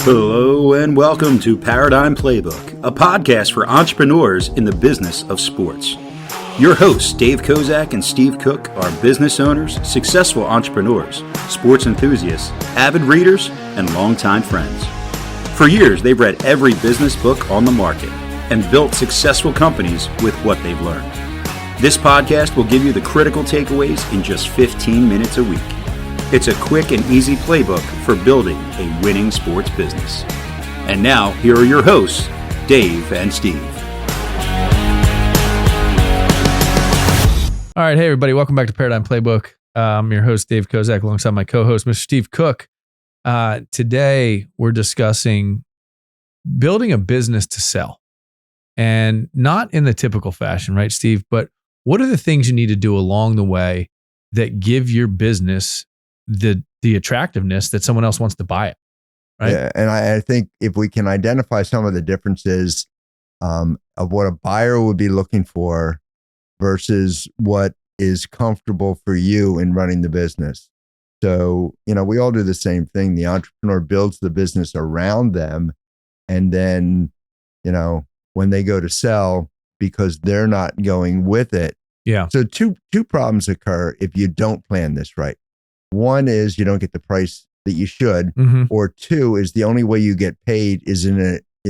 Hello and welcome to Paradigm Playbook, a podcast for entrepreneurs in the business of sports. Your hosts, Dave Kozak and Steve Cook, are business owners, successful entrepreneurs, sports enthusiasts, avid readers, and longtime friends. For years, they've read every business book on the market and built successful companies with what they've learned. This podcast will give you the critical takeaways in just 15 minutes a week. It's a quick and easy playbook for building a winning sports business. And now, here are your hosts, Dave and Steve. All right. Hey, everybody. Welcome back to Paradigm Playbook. I'm your host, Dave Kozak, alongside my co-host, Mr. Steve Cook. Today, we're discussing building a business to sell. And not in the typical fashion, right, Steve? But what are the things you need to do along the way that give your business the attractiveness that someone else wants to buy it, right? Yeah, and I think if we can identify some of the differences of what a buyer would be looking for versus what is comfortable for you in running the business. So, we all do the same thing. The entrepreneur builds the business around them, and then, when they go to sell, because they're not going with it. Yeah. So two problems occur if you don't plan this right. One is you don't get the price that you should, or two is the only way you get paid is in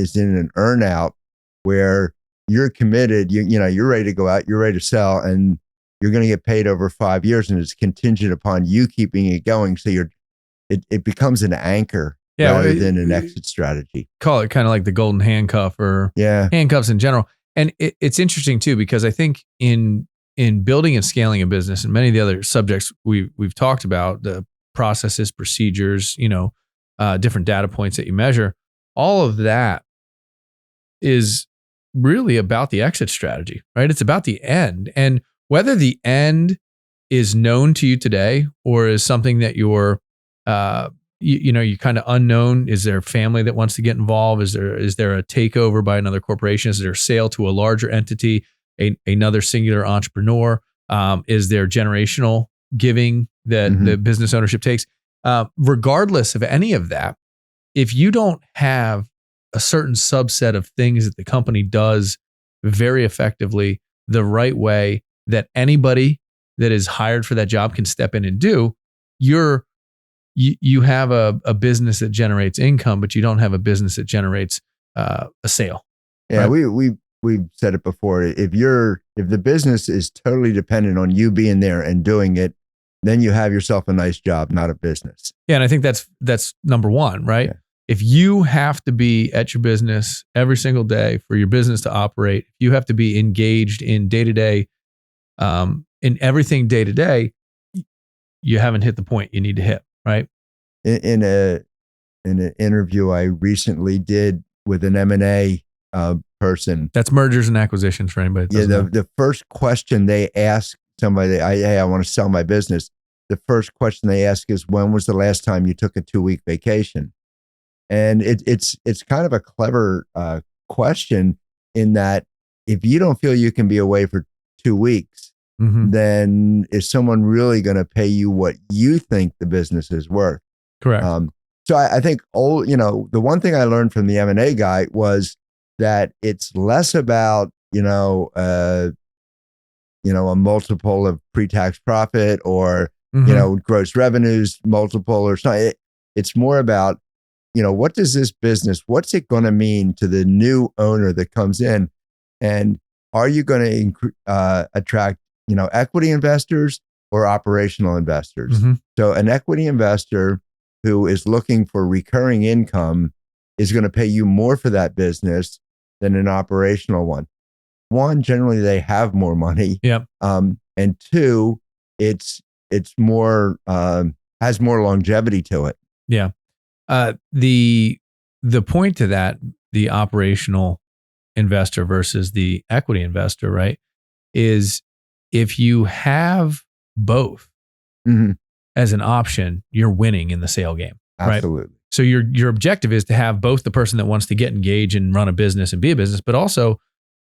an earn-out where you're committed, you're ready to go out, you're ready to sell, and you're going to get paid over 5 years, and it's contingent upon you keeping it going. So it becomes an anchor rather than an exit strategy. Call it kind of like the golden handcuff or handcuffs in general. And it's interesting too, because I think in building and scaling a business and many of the other subjects we've talked about, the processes, procedures, different data points that you measure, all of that is really about the exit strategy, right? It's about the end. And whether the end is known to you today or is something that you're kind of unknown. Is there a family that wants to get involved? Is there a takeover by another corporation? Is there a sale to a larger entity? Another singular entrepreneur? Is there generational giving that the business ownership takes? Regardless of any of that, if you don't have a certain subset of things that the company does very effectively, the right way that anybody that is hired for that job can step in and do, you have a business that generates income, but you don't have a business that generates a sale. Yeah, right? We've said it before. If the business is totally dependent on you being there and doing it, then you have yourself a nice job, not a business. Yeah, and I think that's number one, right? Yeah. If you have to be at your business every single day for your business to operate, if you have to be engaged in day-to-day, in everything day-to-day, you haven't hit the point you need to hit, right? In an interview I recently did with an M&A person. That's mergers and acquisitions for anybody. The first question they ask somebody, I want to sell my business. The first question they ask is, when was the last time you took a 2-week vacation? And it's kind of a clever question in that if you don't feel you can be away for 2 weeks, then is someone really going to pay you what you think the business is worth? Correct. So I think the one thing I learned from the M&A guy was that it's less about, a multiple of pre-tax profit or, gross revenues multiple or something. It's more about, what does this business, what's it going to mean to the new owner that comes in? And are you going to attract, equity investors or operational investors? So an equity investor who is looking for recurring income is going to pay you more for that business than an operational one. One, generally they have more money. Yeah. And two, it's more has more longevity to it. Yeah. The point to that, the operational investor versus the equity investor, right, is if you have both as an option, you're winning in the sale game. Absolutely. Right? So your objective is to have both the person that wants to get engaged and run a business and be a business, but also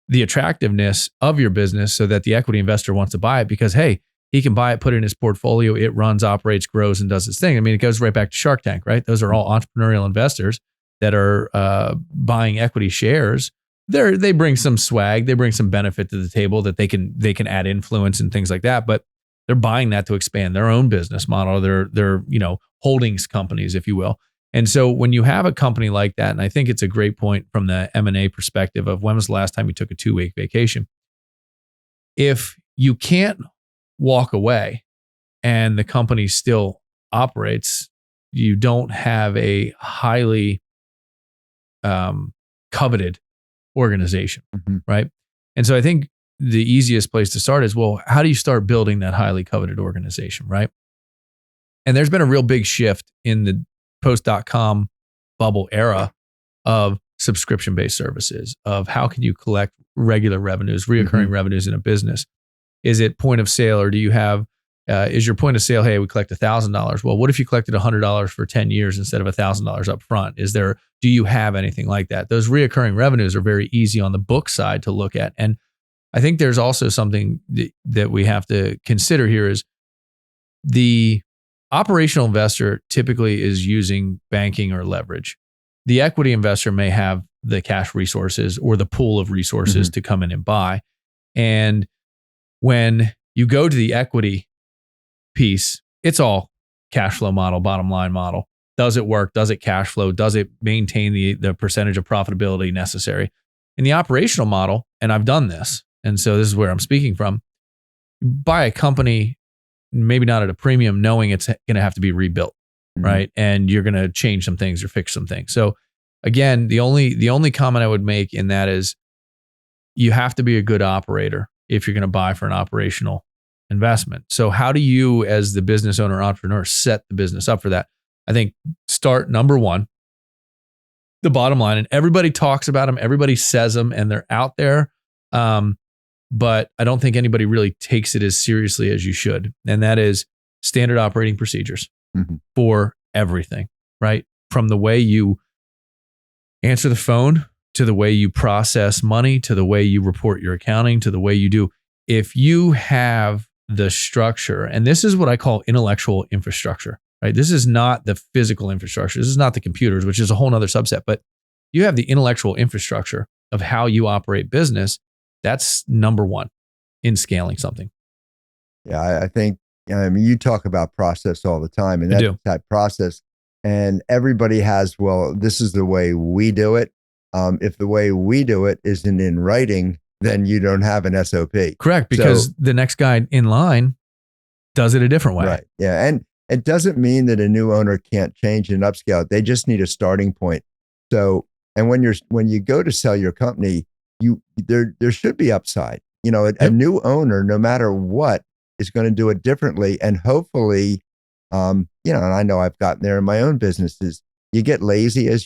the attractiveness of your business so that the equity investor wants to buy it because, hey, he can buy it, put it in his portfolio, it runs, operates, grows, and does its thing. I mean, it goes right back to Shark Tank, right? Those are all entrepreneurial investors that are buying equity shares, they bring some swag, they bring some benefit to the table that they can add influence and things like that. But they're buying that to expand their own business model. They're holdings companies, if you will. And so when you have a company like that, and I think it's a great point from the M&A perspective of when was the last time you took a 2-week vacation? If you can't walk away and the company still operates, you don't have a highly coveted organization, right? And so I think the easiest place to start is, well, how do you start building that highly coveted organization, right? And there's been a real big shift in the post.com bubble era of subscription-based services, of how can you collect regular revenues, reoccurring revenues in a business? Is it point of sale, or do you have, is your point of sale, hey, we collect $1,000. Well, what if you collected $100 for 10 years instead of $1,000 up front? Do you have anything like that? Those reoccurring revenues are very easy on the book side to look at. And I think there's also something that we have to consider here is the operational investor typically is using banking or leverage. The equity investor may have the cash resources or the pool of resources to come in and buy. And when you go to the equity piece, it's all cash flow model, bottom line model. Does it work? Does it cash flow? Does it maintain the percentage of profitability necessary? In the operational model, and I've done this, and so this is where I'm speaking from, buy a company, maybe not at a premium, knowing it's going to have to be rebuilt, right? And you're going to change some things or fix some things. So again, the only comment I would make in that is you have to be a good operator if you're going to buy for an operational investment. So how do you, as the business owner, entrepreneur, set the business up for that? I think start number one, the bottom line, and everybody talks about them, everybody says them, and they're out there. But I don't think anybody really takes it as seriously as you should. And that is standard operating procedures for everything, right? From the way you answer the phone, to the way you process money, to the way you report your accounting, to the way you do. If you have the structure, and this is what I call intellectual infrastructure, right? This is not the physical infrastructure. This is not the computers, which is a whole nother subset, but you have the intellectual infrastructure of how you operate business. That's number one in scaling something. Yeah, I think, you talk about process all the time, and that's that process. And everybody has, well, this is the way we do it. If the way we do it isn't in writing, then you don't have an SOP. Correct, because the next guy in line does it a different way. Right. Yeah. And it doesn't mean that a new owner can't change and upscale. They just need a starting point. So, and when you go to sell your company, there should be upside. A new owner, no matter what, is going to do it differently. And hopefully, and I know I've gotten there in my own businesses. You get lazy as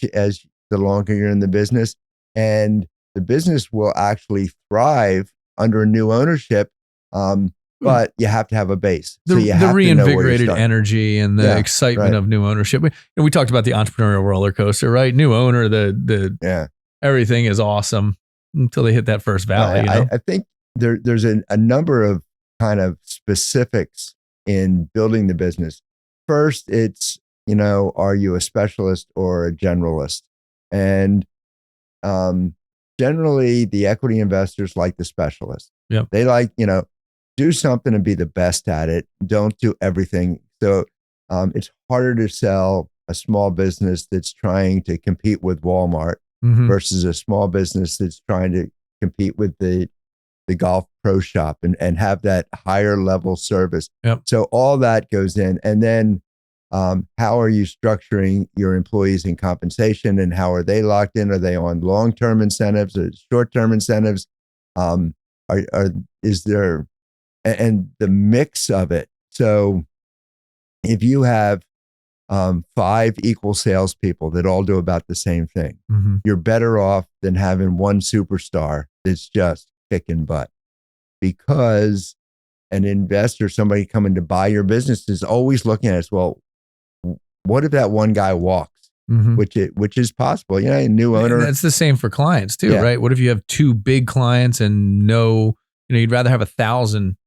the longer you're in the business, and the business will actually thrive under a new ownership. But you have to have a base. So you have the reinvigorated energy and the excitement of new ownership. We talked about the entrepreneurial roller coaster, right? New owner, everything is awesome until they hit that first valley. I think there's a number of kind of specifics in building the business. First, it's, are you a specialist or a generalist? And generally, the equity investors like the specialist. Yeah. They like, do something and be the best at it. Don't do everything. So it's harder to sell a small business that's trying to compete with Walmart versus a small business that's trying to compete with the golf pro shop and have that higher level service. Yep. So all that goes in. And then how are you structuring your employees in compensation, and how are they locked in? Are they on long-term incentives or short-term incentives? Is there, and the mix of it. So if you have 5 equal salespeople that all do about the same thing, you're better off than having one superstar that's just kicking butt, because an investor, somebody coming to buy your business, is always looking at us. Well, what if that one guy walks? Which is possible. A new owner. And that's the same for clients too, right? What if you have 2 big clients and you'd rather have 1,000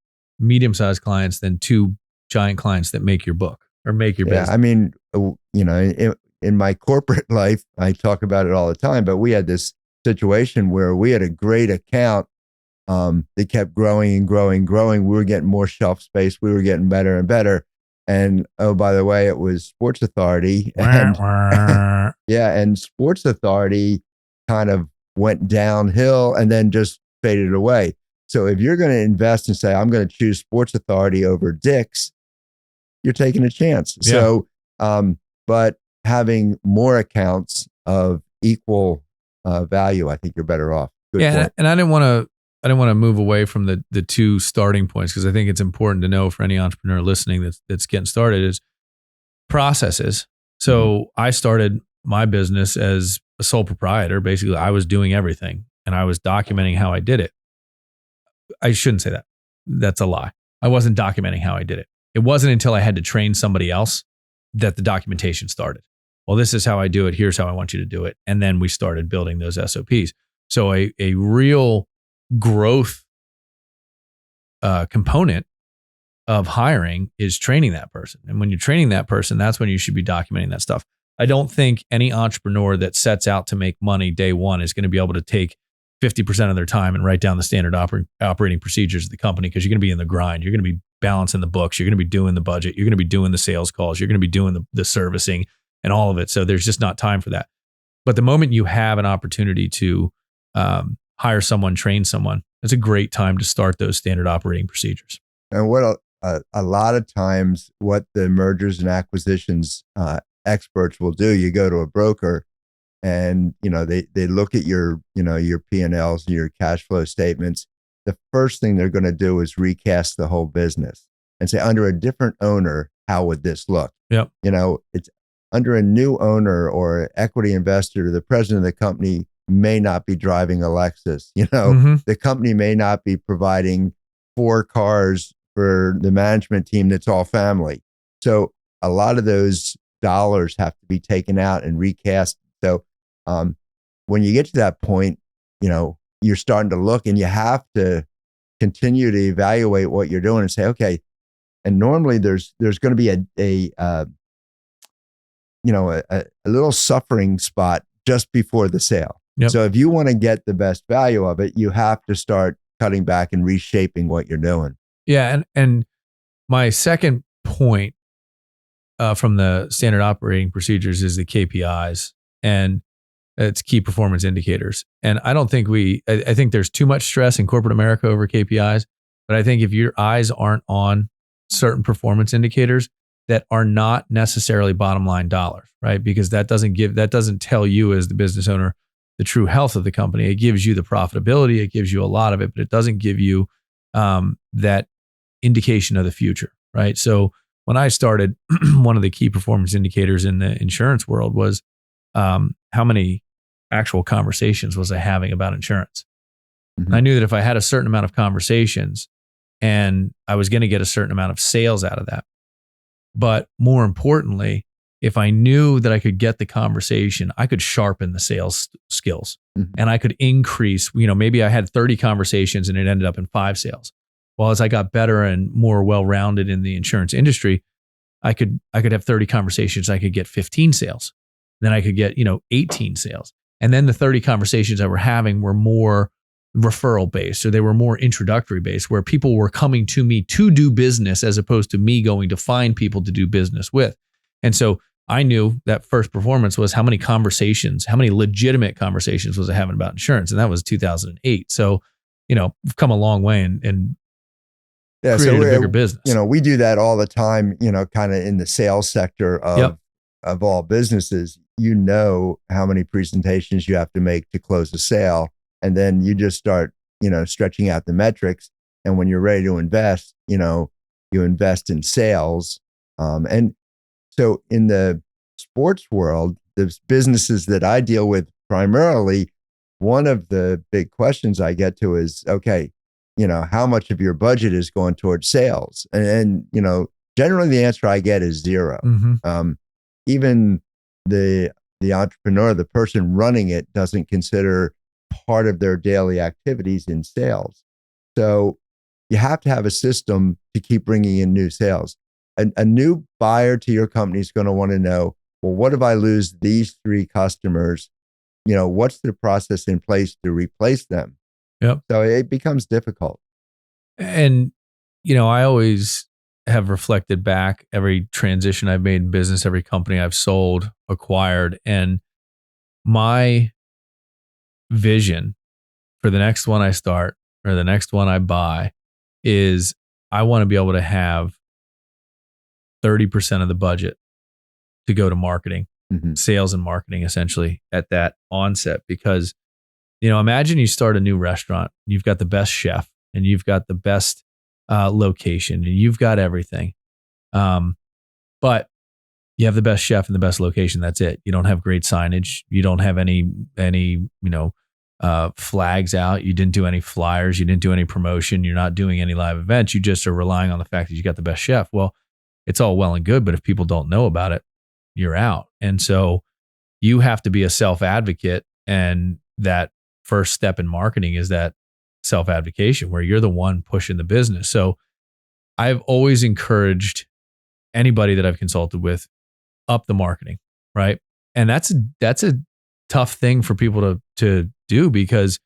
medium-sized clients than 2 giant clients that make your book or make your business. I mean, in my corporate life, I talk about it all the time, but we had this situation where we had a great account. They kept growing and growing and growing. We were getting more shelf space. We were getting better and better. And oh, by the way, it was Sports Authority. And yeah, and Sports Authority kind of went downhill and then just faded away. So if you're going to invest and say, I'm going to choose Sports Authority over Dick's, you're taking a chance. Yeah. So, but having more accounts of equal value, I think you're better off. Good point. And I didn't want to move away from the two starting points, because I think it's important to know for any entrepreneur listening that's getting started is processes. So I started my business as a sole proprietor. Basically, I was doing everything and I was documenting how I did it. I shouldn't say that. That's a lie. I wasn't documenting how I did it. It wasn't until I had to train somebody else that the documentation started. Well, this is how I do it. Here's how I want you to do it. And then we started building those SOPs. So a real growth component of hiring is training that person. And when you're training that person, that's when you should be documenting that stuff. I don't think any entrepreneur that sets out to make money day one is going to be able to take 50% of their time and write down the standard operating procedures of the company, because you're going to be in the grind. You're going to be balancing the books. You're going to be doing the budget. You're going to be doing the sales calls. You're going to be doing the servicing and all of it. So there's just not time for that. But the moment you have an opportunity to hire someone, train someone, it's a great time to start those standard operating procedures. And what a lot of times, what the mergers and acquisitions experts will do, you go to a broker and, they look at your P&Ls and your cash flow statements. The first thing they're going to do is recast the whole business and say, under a different owner, how would this look? Yep. It's under a new owner or equity investor, the president of the company may not be driving a Lexus. The company may not be providing 4 cars for the management team that's all family. So a lot of those dollars have to be taken out and recast. So when you get to that point, you're starting to look, and you have to continue to evaluate what you're doing and say, okay. And normally there's going to be a little suffering spot just before the sale. Yep. So if you want to get the best value of it, you have to start cutting back and reshaping what you're doing. Yeah. And my second point from the standard operating procedures is the KPIs, and it's key performance indicators. And I don't think I think there's too much stress in corporate America over KPIs, but I think if your eyes aren't on certain performance indicators that are not necessarily bottom line dollars, right? Because that doesn't tell you as the business owner the true health of the company. It gives you the profitability. It gives you a lot of it, but it doesn't give you that indication of the future, right? So when I started, one of the key performance indicators in the insurance world was how many actual conversations was I having about insurance. Mm-hmm. I knew that if I had a certain amount of conversations and I was going to get a certain amount of sales out of that. But more importantly, if I knew that I could get the conversation, I could sharpen the sales skills, and I could increase, maybe I had 30 conversations and it ended up in 5 sales. Well, as I got better and more well-rounded in the insurance industry, I could have 30 conversations. I could get 15 sales. Then I could get, 18 sales. And then the 30 conversations I were having were more referral based, or they were more introductory based, where people were coming to me to do business as opposed to me going to find people to do business with. And so I knew that first performance was how many legitimate conversations was I having about insurance. And that was 2008. So, we've come a long way and created a bigger business. We do that all the time, kind of in the sales sector of all businesses. How many presentations you have to make to close a sale. And then you just start, stretching out the metrics. And when you're ready to invest, you invest in sales. And so in the sports world, the businesses that I deal with primarily, one of the big questions I get to is, okay, how much of your budget is going towards sales? And generally the answer I get is 0. Mm-hmm. Even the entrepreneur, the person running it, doesn't consider part of their daily activities in sales. So you have to have a system to keep bringing in new sales. A new buyer to your company is going to want to know, well, what if I lose these 3 customers? What's the process in place to replace them? Yep. So it becomes difficult. And, I always have reflected back every transition I've made in business, every company I've sold, acquired, and my vision for the next one I start or the next one I buy is I want to be able to have 30% of the budget to go to marketing, sales and marketing, essentially at that onset. Because, imagine you start a new restaurant, you've got the best chef and you've got the best location and you've got everything. But you have the best chef and the best location. That's it. You don't have great signage. You don't have any flags out. You didn't do any flyers. You didn't do any promotion. You're not doing any live events. You just are relying on the fact that you got the best chef. Well, it's all well and good, but if people don't know about it, you're out. And so you have to be a self-advocate. And that first step in marketing is that self-advocation where you're the one pushing the business. So I've always encouraged anybody that I've consulted with, up the marketing, right? And that's a tough thing for people to do because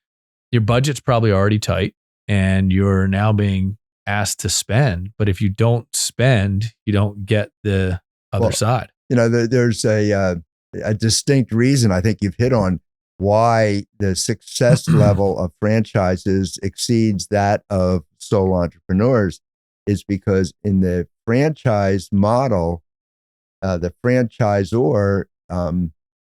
your budget's probably already tight and you're now being asked to spend. But if you don't spend, you don't get the other side. There's a distinct reason I think you've hit on why the success level of franchises exceeds that of sole entrepreneurs is because in the franchise model, the franchisor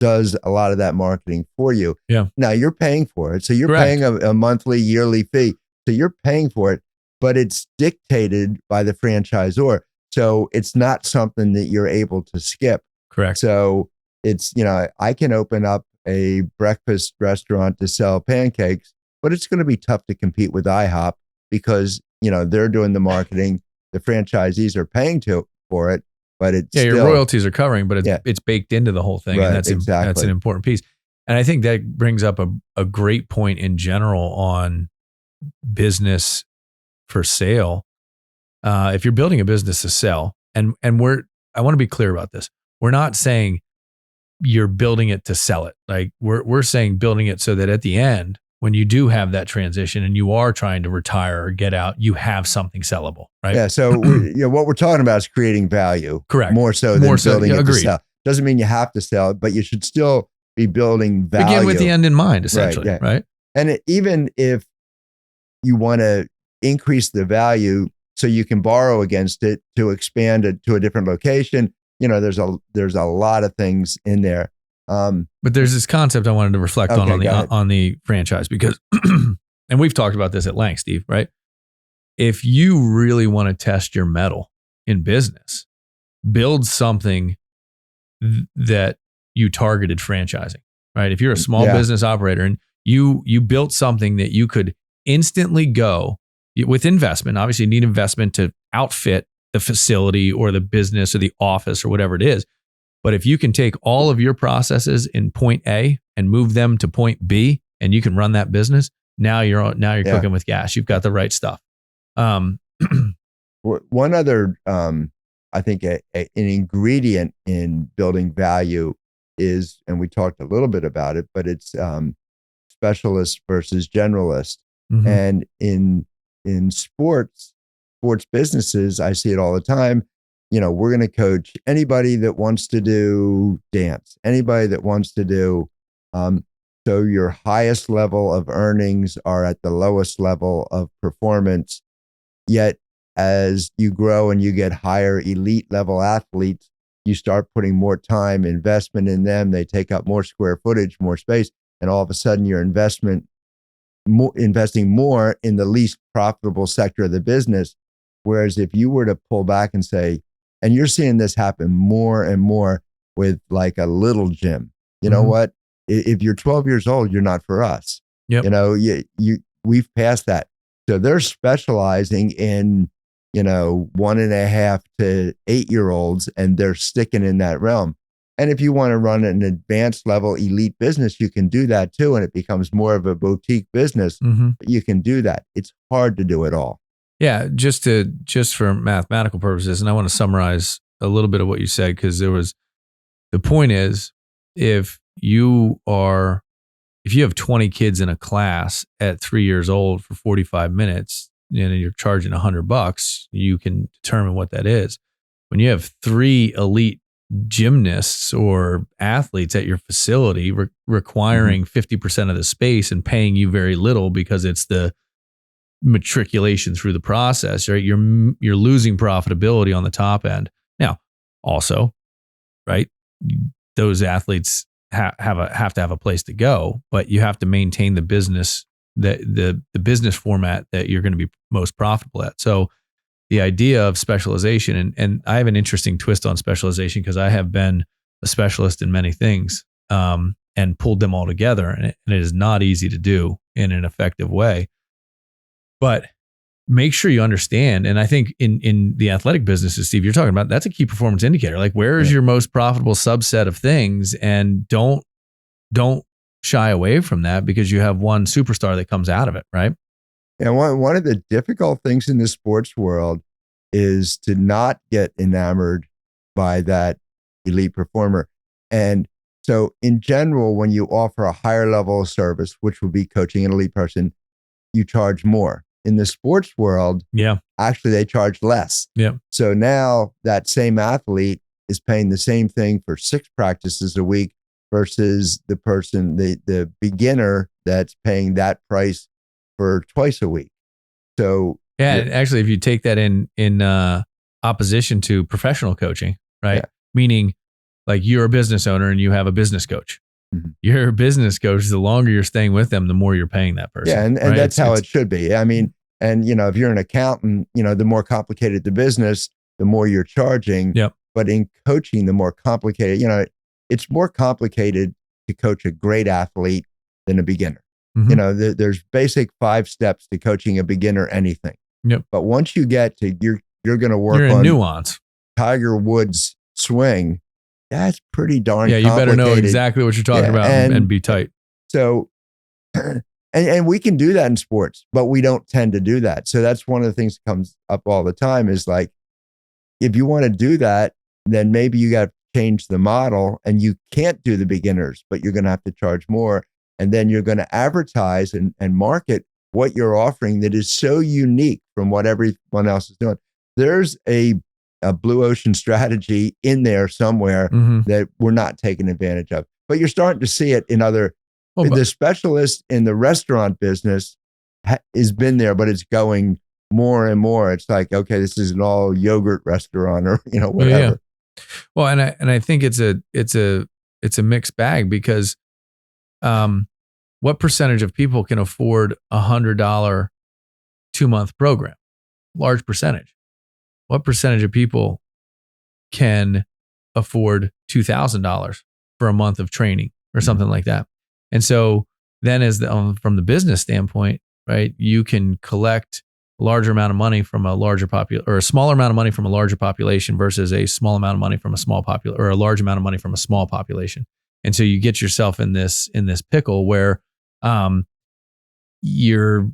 does a lot of that marketing for you. Yeah. Now you're paying for it. So you're Correct. paying a monthly, yearly fee. So you're paying for it, but it's dictated by the franchisor. So it's not something that you're able to skip. Correct. So it's, I can open up a breakfast restaurant to sell pancakes, but it's going to be tough to compete with IHOP because, they're doing the marketing. The franchisees are paying for it, but it's your royalties are covering, but it's baked into the whole thing. Right, and that's an important piece. And I think that brings up a great point in general on business for sale. If you're building a business to sell, and I want to be clear about this. We're not saying you're building it to sell it. Like we're saying building it so that at the end, when you do have that transition and you are trying to retire or get out, you have something sellable, right? Yeah. So what we're talking about is creating value. Correct. More so than building it to sell. Doesn't mean you have to sell it, but you should still be building value. Begin with the end in mind, essentially, right? And even if you want to increase the value so you can borrow against it to expand it to a different location, there's a lot of things in there. But there's this concept I wanted to reflect on the franchise because, and we've talked about this at length, Steve, right? If you really want to test your mettle in business, build something that you targeted franchising, right? If you're a small business operator and you built something that you could instantly go with investment, obviously you need investment to outfit the facility or the business or the office or whatever it is. But if you can take all of your processes in point A and move them to point B and you can run that business, now you're cooking with gas. You've got the right stuff. One other, I think an ingredient in building value is, and we talked a little bit about it, but it's specialist versus generalist. Mm-hmm. And in sports businesses, I see it all the time. We're going to coach anybody that wants to do dance, anybody that wants to do. So your highest level of earnings are at the lowest level of performance. Yet as you grow and you get higher elite level athletes, you start putting more time, investment in them. They take up more square footage, more space. And all of a sudden your investing more in the least profitable sector of the business. Whereas if you were to pull back and say, and you're seeing this happen more and more with like a little gym, you know what? If you're 12 years old, you're not for us. Yep. We've passed that. So they're specializing in, 1.5 to 8-year-olds, and they're sticking in that realm. And if you want to run an advanced level elite business, you can do that too. And it becomes more of a boutique business. But you can do that. It's hard to do it all. Yeah, just for mathematical purposes, and I want to summarize a little bit of what you said because there was the point is, if you have 20 kids in a class at 3 years old for 45 minutes and you're charging $100, you can determine what that is. When you have 3 elite gymnasts or athletes at your facility requiring 50% of the space and paying you very little because it's the matriculation through the process, right? You're losing profitability on the top end. Now, also, right, those athletes have to have a place to go, but you have to maintain the business, the business format that you're going to be most profitable at. So the idea of specialization, and I have an interesting twist on specialization because I have been a specialist in many things and pulled them all together, and it is not easy to do in an effective way. But make sure you understand, and I think in the athletic businesses, Steve, you're talking about, that's a key performance indicator. Like, where is your most profitable subset of things, and don't shy away from that because you have one superstar that comes out of it, right? And one of the difficult things in the sports world is to not get enamored by that elite performer. And so in general, when you offer a higher level of service, which would be coaching an elite person, you charge more. In the sports world, actually they charge less. So now that same athlete is paying the same thing for 6 practices a week versus the person, the beginner that's paying that price for twice a week. So actually, if you take that in opposition to professional coaching, right? Meaning, like, you're a business owner and you have a business coach. Your business coach, the longer you're staying with them, the more you're paying that person. Yeah, and right? that's how it should be. I mean, and if you're an accountant, the more complicated the business, the more you're charging. But in coaching, the more complicated, it's more complicated to coach a great athlete than a beginner. There's basic 5 steps to coaching a beginner anything. But once you get to you're going to work on nuance. Tiger Woods' swing. That's pretty darn complicated. You better know exactly what you're talking about and be tight. So, and we can do that in sports, but we don't tend to do that. So that's one of the things that comes up all the time is like, if you want to do that, then maybe you got to change the model, and you can't do the beginners, but you're going to have to charge more. And then you're going to advertise and market what you're offering that is so unique from what everyone else is doing. There's a blue ocean strategy in there somewhere that we're not taking advantage of. But you're starting to see it in other. The specialist in the restaurant business has been there, but it's going more and more. It's like, okay, this is an all yogurt restaurant, or whatever. Well, and I think it's a mixed bag because what percentage of people can afford $100 2-month program? Large percentage. What percentage of people can afford $2,000 for a month of training or something like that? And so then from the business standpoint, right, you can collect a larger amount of money from a larger or a smaller amount of money from a larger population versus a small amount of money from a small or a large amount of money from a small population. And so you get yourself in this pickle where you're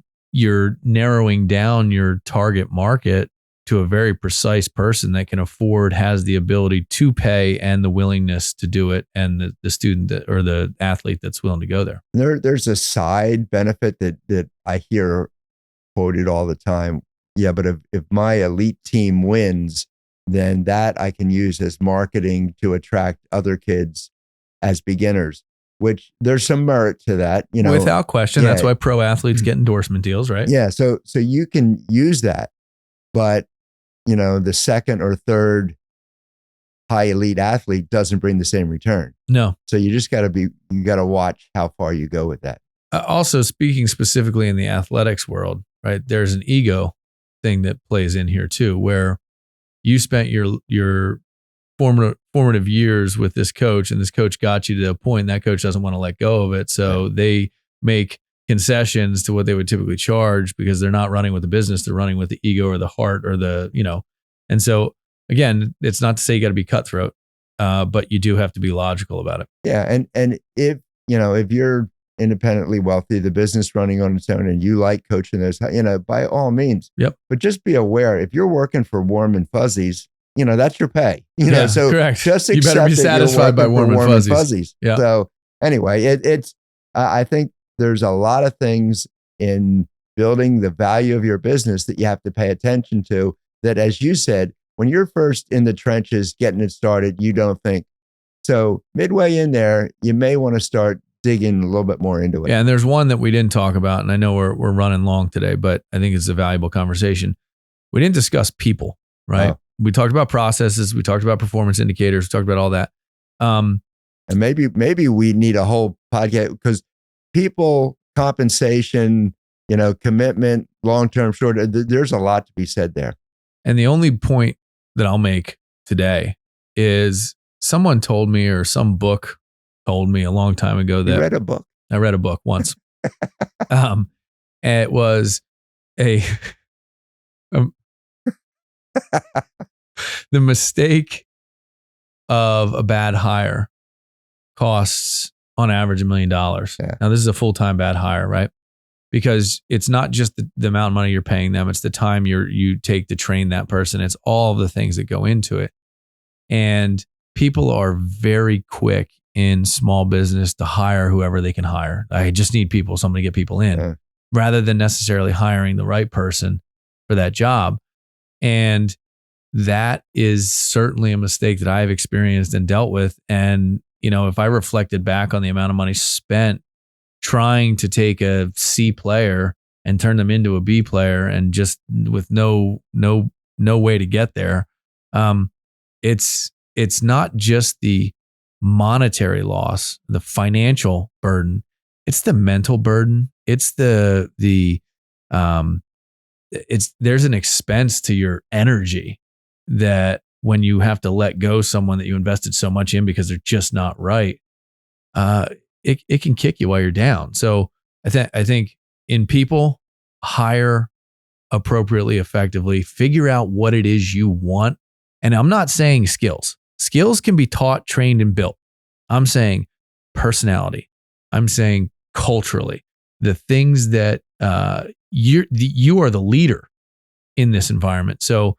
narrowing down your target market to a very precise person that can afford, has the ability to pay and the willingness to do it, and the student or the athlete that's willing to go there. There's a side benefit that I hear quoted all the time. Yeah, but if my elite team wins, then that I can use as marketing to attract other kids as beginners, which there's some merit to that, Without question. That's why pro athletes get endorsement deals, right? Yeah. So you can use that, but the second or third high elite athlete doesn't bring the same return. No. So you just got to watch how far you go with that. Also, speaking specifically in the athletics world, right? There's an ego thing that plays in here too, where you spent your formative years with this coach, and this coach got you to a point that coach doesn't want to let go of it. So they make concessions to what they would typically charge because they're not running with the business. They're running with the ego or the heart or and so again, it's not to say you got to be cutthroat, but you do have to be logical about it. Yeah. And if you're independently wealthy, the business running on its own, and you like coaching those, by all means. Yep. But just be aware, if you're working for warm and fuzzies, that's your pay. So correct. just you better be satisfied by warm and fuzzies. Yeah. So anyway, it's I think there's a lot of things in building the value of your business that you have to pay attention to. That, as you said, when you're first in the trenches getting it started, you don't think. So midway in there, you may want to start digging a little bit more into it. Yeah, and there's one that we didn't talk about, and I know we're running long today, but I think it's a valuable conversation. We didn't discuss people, right? Oh. We talked about processes, we talked about performance indicators, we talked about all that. And maybe we need a whole podcast, because people, compensation, commitment, long-term, short, there's a lot to be said there. And the only point that I'll make today is someone told me, or some book told me a long time ago, that you read a book. I read a book once. And it was the mistake of a bad hire costs on average $1 million. Yeah. Now, this is a full-time bad hire, right? Because it's not just the amount of money you're paying them, it's the time you take to train that person. It's all of the things that go into it. And people are very quick in small business to hire whoever they can hire. I just need people, so I'm going to get people in, rather than necessarily hiring the right person for that job. And that is certainly a mistake that I've experienced and dealt with. And, if I reflected back on the amount of money spent trying to take a C player and turn them into a B player, and just with no way to get there, it's not just the monetary loss, the financial burden, it's the mental burden. It's there's an expense to your energy that when you have to let go someone that you invested so much in because they're just not right, it can kick you while you're down. So I think in people, hire appropriately, effectively, figure out what it is you want. And I'm not saying skills. Skills can be taught, trained, and built. I'm saying personality. I'm saying culturally, the things that you are the leader in this environment. So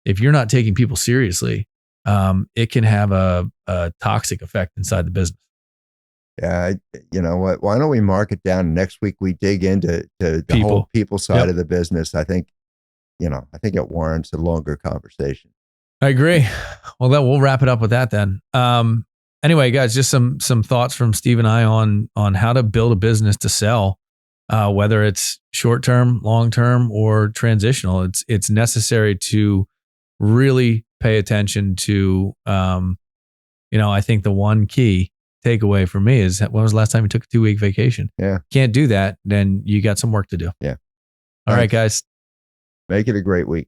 if you're not taking people seriously, it can have a toxic effect inside the business. Yeah, you know what? Why don't we mark it down? Next week we dig into the whole people side of the business. I think it warrants a longer conversation. I agree. Well, then we'll wrap it up with that then. Anyway, guys, just some thoughts from Steve and I on how to build a business to sell, whether it's short term, long term, or transitional. It's necessary to really pay attention to. I think the one key takeaway for me is, when was the last time you took a 2-week vacation? Yeah. Can't do that, then you got some work to do. Yeah. All right, guys. Make it a great week.